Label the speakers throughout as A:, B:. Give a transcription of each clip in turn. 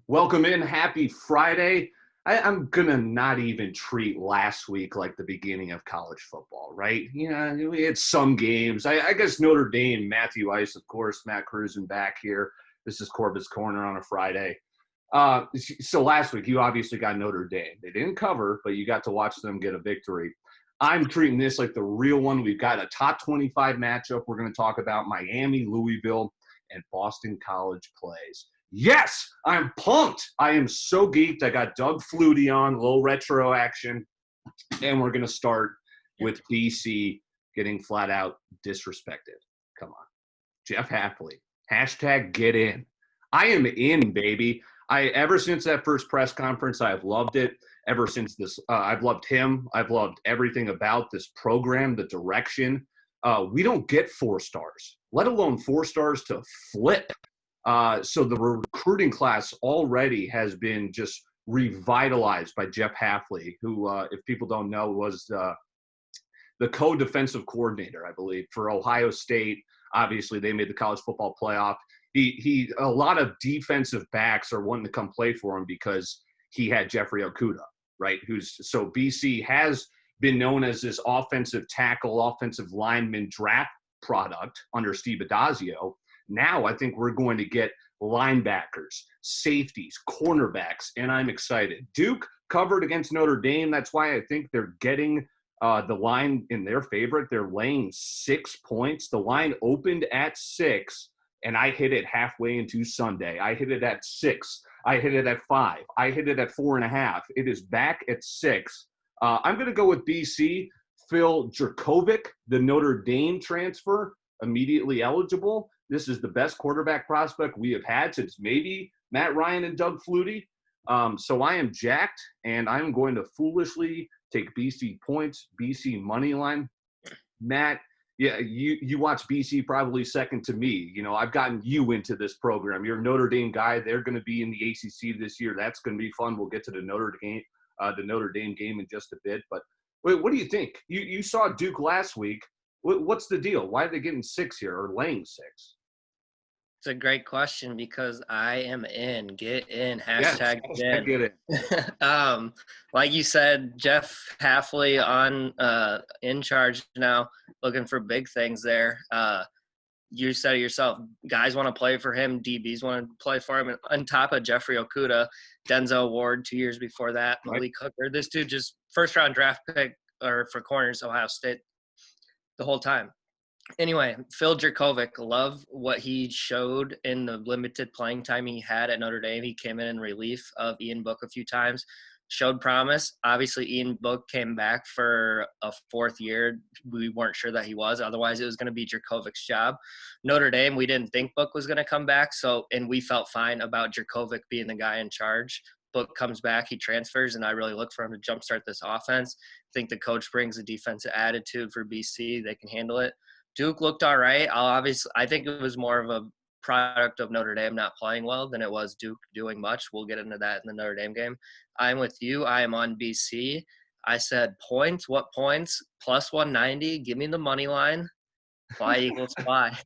A: Welcome in. Happy Friday. I'm going to not even treat last week like the beginning of college football, right? We had some games. I guess Notre Dame, Matthew Ice, of course, Matt Cruzen back here. This is Corbet's Corner on a Friday. So last week, you obviously got Notre Dame. They didn't cover, but you got to watch them get a victory. I'm treating this like the real one. We've got a top 25 matchup. We're going to talk about Miami, Louisville, and Boston College plays. Yes, I'm pumped. I am so geeked. I got Doug Flutie on, a little retro action, and we're going to start with BC getting flat out disrespected. Come on. Jeff Hafley, hashtag get in. I am in, baby. Ever since that first press conference, I've loved it. Ever since this, I've loved him. I've loved everything about this program, the direction. We don't get 4 stars, let alone 4 stars to flip. So the recruiting class already has been just revitalized by Jeff Hafley, who, if people don't know, was the co-defensive coordinator, I believe, for Ohio State. Obviously, they made the college football playoff. A lot of defensive backs are wanting to come play for him because he had Jeffrey Okudah, right? So BC has been known as this offensive tackle, offensive lineman draft product under Steve Adazio. Now I think we're going to get linebackers, safeties, cornerbacks, and I'm excited. Duke covered against Notre Dame. That's why I think they're getting the line in their favorite. They're laying 6 points. The line opened at 6, and I hit it halfway into Sunday. I hit it at 6. I hit it at 5. I hit it at 4.5. It is back at 6. I'm going to go with BC. Phil Jurkovec, the Notre Dame transfer, immediately eligible. This is the best quarterback prospect we have had since maybe Matt Ryan and Doug Flutie. So I am jacked, and I'm going to foolishly take BC points, BC money line. Matt, yeah, you watch BC probably second to me. I've gotten you into this program. You're a Notre Dame guy. They're going to be in the ACC this year. That's going to be fun. We'll get to the Notre Dame game in just a bit. But what do you think? You saw Duke last week. What's the deal? Why are they getting 6 here or laying 6?
B: It's a great question because I am in. Get in.
A: Yes,
B: Get
A: get
B: in. Like you said, Jeff Hafley in charge now, looking for big things there. You said it yourself. Guys want to play for him. DBs want to play for him. And on top of Jeffrey Okudah, Denzel Ward 2 years before that, Malik Hooker. This dude just first-round draft pick or for corners, Ohio State, the whole time. Anyway, Phil Jurkovec, love what he showed in the limited playing time he had at Notre Dame. He came in relief of Ian Book a few times, showed promise. Obviously, Ian Book came back for a 4th year. We weren't sure that he was. Otherwise, it was going to be Jurkovec's job. Notre Dame, we didn't think Book was going to come back, and we felt fine about Jurkovec being the guy in charge. Book comes back, he transfers, and I really look for him to jumpstart this offense. I think the coach brings a defensive attitude for BC. They can handle it. Duke looked all right. I think it was more of a product of Notre Dame not playing well than it was Duke doing much. We'll get into that in the Notre Dame game. I'm with you. I am on BC. I said points. What points? Plus 190. Give me the money line. Fly Eagles fly.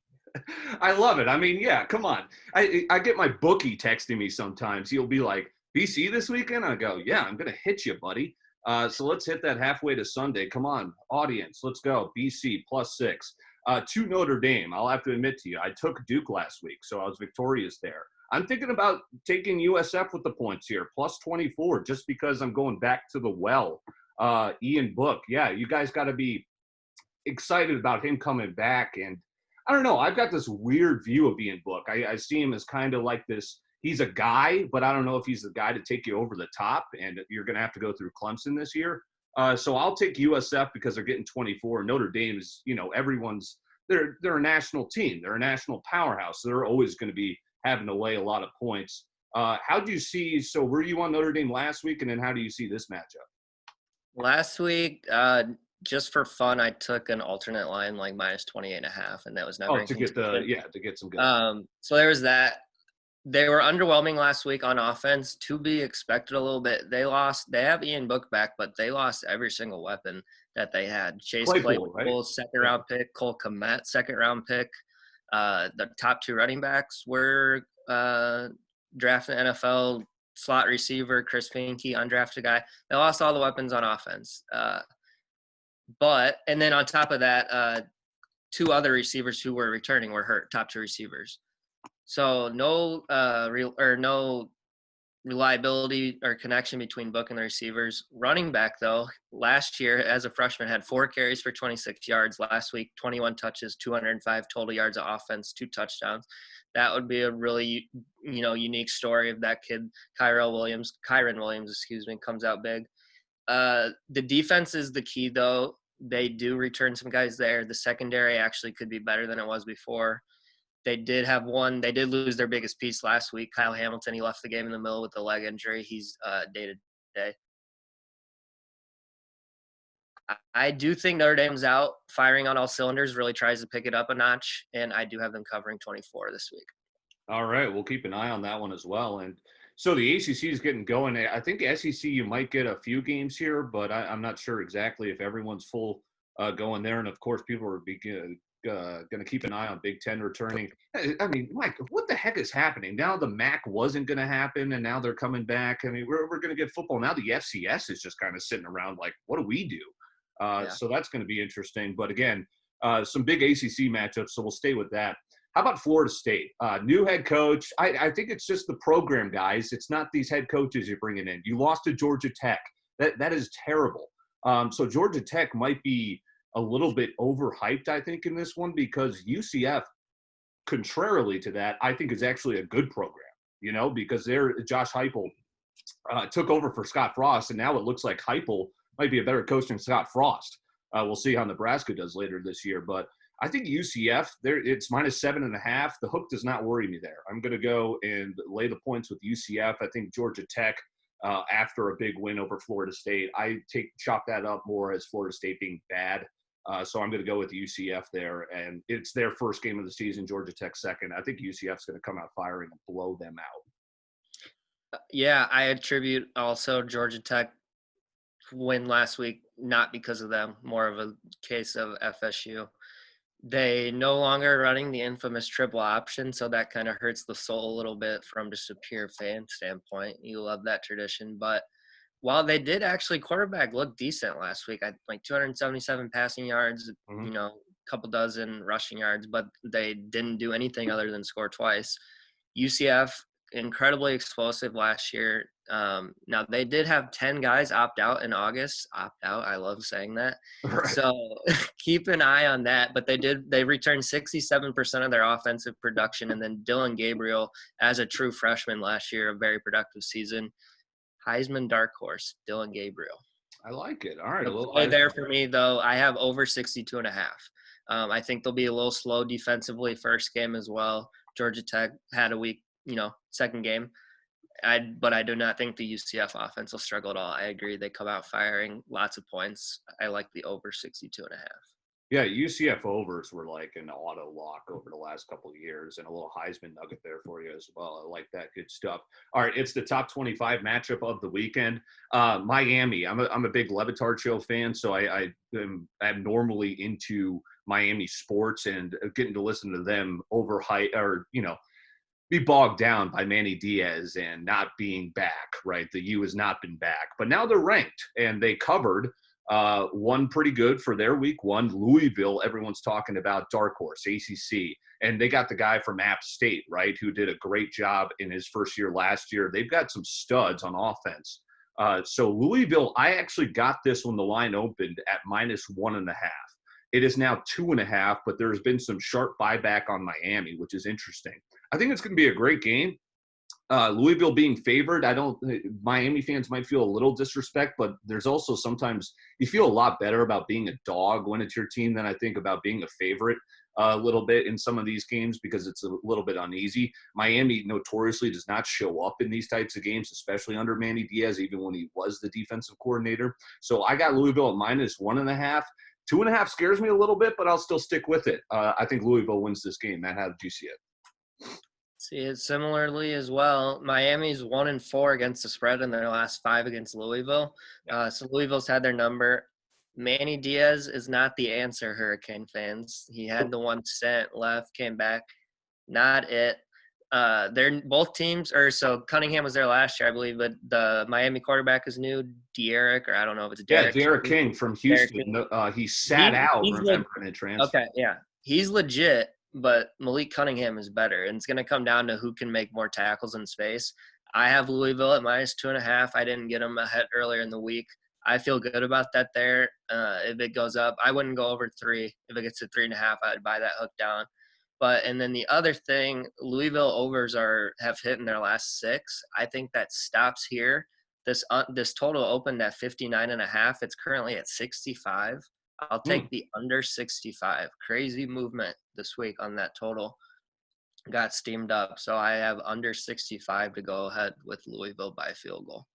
A: I love it. I mean, yeah, come on. I get my bookie texting me sometimes. He'll be like, BC this weekend? I go, yeah, I'm going to hit you, buddy. So let's hit that halfway to Sunday. Come on, audience. Let's go. BC plus 6. To Notre Dame, I'll have to admit to you, I took Duke last week, so I was victorious there. I'm thinking about taking USF with the points here, plus 24, just because I'm going back to the well. Ian Book, yeah, you guys got to be excited about him coming back. And I don't know, I've got this weird view of Ian Book. I see him as kind of like this. He's a guy, but I don't know if he's the guy to take you over the top, and you're going to have to go through Clemson this year. So I'll take USF because they're getting 24. Notre Dame is, they're a national team. They're a national powerhouse. So they're always going to be having to lay a lot of points. How do you see, so were you on Notre Dame last week, and then how do you see this matchup?
B: Last week, just for fun, I took an alternate line like minus 28.5, and that was never
A: to get some good.
B: So there was that. They were underwhelming last week on offense, to be expected a little bit. They have Ian Book back, but they lost every single weapon that they had. Chase Claypool, right? Second-round pick. Cole Kmet, second-round pick. The top 2 running backs were drafted NFL slot receiver, Chris Finke, undrafted guy. They lost all the weapons on offense. And then on top of that, two other receivers who were returning were hurt, top two receivers. So no reliability or connection between Book and the receivers. Running back, though, last year as a freshman had 4 carries for 26 yards. Last week, 21 touches, 205 total yards of offense, 2 touchdowns. That would be a really, unique story if that kid, Kyron Williams, comes out big. The defense is the key, though. They do return some guys there. The secondary actually could be better than it was before. They did lose their biggest piece last week. Kyle Hamilton, he left the game in the middle with a leg injury. He's day-to-day. I do think Notre Dame's out, firing on all cylinders, really tries to pick it up a notch, and I do have them covering 24 this week.
A: All right, we'll keep an eye on that one as well. And so the ACC is getting going. I think SEC, you might get a few games here, but I'm not sure exactly if everyone's full going there. And, of course, people are going to keep an eye on Big Ten returning. I mean, Mike, what the heck is happening? Now the MAC wasn't going to happen, and now they're coming back. I mean, we're going to get football. Now the FCS is just kind of sitting around like, what do we do? So that's going to be interesting. But, again, some big ACC matchups, so we'll stay with that. How about Florida State? New head coach. I think it's just the program, guys. It's not these head coaches you're bringing in. You lost to Georgia Tech. That is terrible. So Georgia Tech might be a little bit overhyped, I think, in this one, because UCF, contrarily to that, I think is actually a good program, because Josh Heupel took over for Scott Frost, and now it looks like Heupel might be a better coach than Scott Frost. We'll see how Nebraska does later this year, but I think UCF, it's -7.5. The hook does not worry me there. I'm going to go and lay the points with UCF. I think Georgia Tech, after a big win over Florida State, I chop that up more as Florida State being bad. So I'm going to go with UCF there, and it's their first game of the season, Georgia Tech second. I think UCF's going to come out firing and blow them out.
B: Yeah, I attribute also Georgia Tech win last week, not because of them, more of a case of FSU. They no longer running the infamous triple option, so that kind of hurts the soul a little bit from just a pure fan standpoint. You love that tradition, but while they did actually, quarterback looked decent last week. Like 277 passing yards, a couple dozen rushing yards, but they didn't do anything other than score twice. UCF, incredibly explosive last year. Now, they did have 10 guys opt out in August. Opt out, I love saying that. Right. So keep an eye on that. But they returned 67% of their offensive production. And then Dylan Gabriel, as a true freshman last year, a very productive season. Heisman dark horse, Dylan Gabriel.
A: I like it. All right.
B: The play there for me, though, I have over 62.5. I think they'll be a little slow defensively first game as well. Georgia Tech had a weak, second game. But I do not think the UCF offense will struggle at all. I agree. They come out firing lots of points. I like the over 62.5.
A: Yeah, UCF overs were like an auto lock over the last couple of years, and a little Heisman nugget there for you as well. I like that. Good stuff. All right, it's the top 25 matchup of the weekend. Miami. I'm a big Levitard Show fan, so I'm normally into Miami sports, and getting to listen to them be bogged down by Manny Diaz and not being back, right? The U has not been back. But now they're ranked, and they covered one pretty good for their week one. Louisville, everyone's talking about dark horse, ACC. And they got the guy from App State, right, who did a great job in his first year last year. They've got some studs on offense. So Louisville, I actually got this when the line opened at -1.5. It is now 2.5, but there's been some sharp buyback on Miami, which is interesting. I think it's going to be a great game. Louisville being favored, Miami fans might feel a little disrespect, but there's also sometimes you feel a lot better about being a dog when it's your team than I think about being a favorite a little bit in some of these games, because it's a little bit uneasy. Miami notoriously does not show up in these types of games, especially under Manny Diaz, even when he was the defensive coordinator. So I got Louisville at -1.5. 2.5 scares me a little bit, but I'll still stick with it. I think Louisville wins this game. Matt, how did you see it?
B: See it similarly as well. Miami's 1-4 against the spread in their last 5 against Louisville. So Louisville's had their number. Manny Diaz is not the answer, Hurricane fans. He had the 1 cent left, came back. Not it. They're both teams, or so Cunningham was there last year, I believe, but the Miami quarterback is new, De'Eric, or I don't know if it's
A: Yeah,
B: Derek.
A: Derek King from
B: Derek
A: Houston.
B: King.
A: He sat out,
B: He's
A: remember, in a transfer.
B: okay, yeah, he's legit, but Malik Cunningham is better, and it's going to come down to who can make more tackles in space. I have Louisville at -2.5. I didn't get them ahead earlier in the week. I feel good about that there. If it goes up, I wouldn't go over 3. If it gets to 3.5, I'd buy that hook down. But and then the other thing, Louisville overs have hit in their last 6. I think that stops here. This total opened at 59.5. It's currently at 65. I'll take the under 65. Crazy movement this week on that total. Got steamed up. So I have under 65 to go ahead with Louisville by a field goal.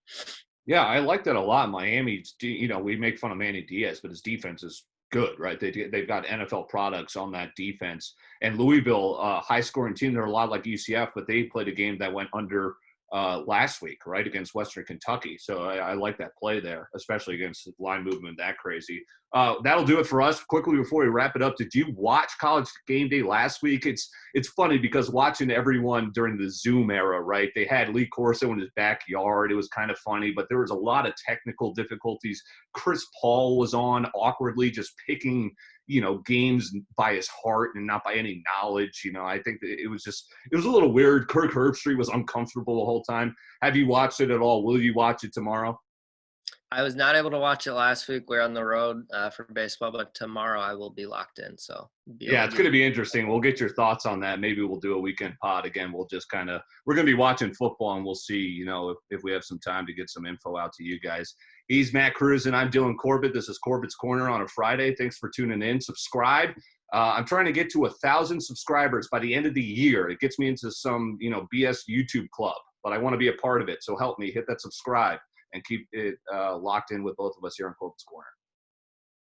A: Yeah, I like that a lot. Miami's, we make fun of Manny Diaz, but his defense is good, right? They've got NFL products on that defense. And Louisville, high-scoring team, they're a lot like UCF, but they played a game that went under last week, right, against Western Kentucky. So I like that play there, especially against line movement that crazy. That'll do it for us. Quickly before we wrap it up, did you watch College Game Day last week? It's funny because watching everyone during the Zoom era, right, they had Lee Corso in his backyard. It was kind of funny, but there was a lot of technical difficulties. Chris Paul was on awkwardly just picking games by his heart and not by any knowledge. I think that it was a little weird. Kirk Herbstreit was uncomfortable the whole time. Have you watched it at all? Will you watch it tomorrow?
B: I was not able to watch it last week. We're on the road for baseball, but tomorrow I will be locked in. So
A: yeah, it's going to be interesting. We'll get your thoughts on that. Maybe we'll do a weekend pod again. We'll just we're going to be watching football, and we'll see, if we have some time to get some info out to you guys. He's Matt Cruz, and I'm Dylan Corbett. This is Corbett's Corner on a Friday. Thanks for tuning in. Subscribe. I'm trying to get to 1,000 subscribers by the end of the year. It gets me into some, BS YouTube club, but I want to be a part of it. So help me hit that subscribe and keep it locked in with both of us here on Corbett's Corner.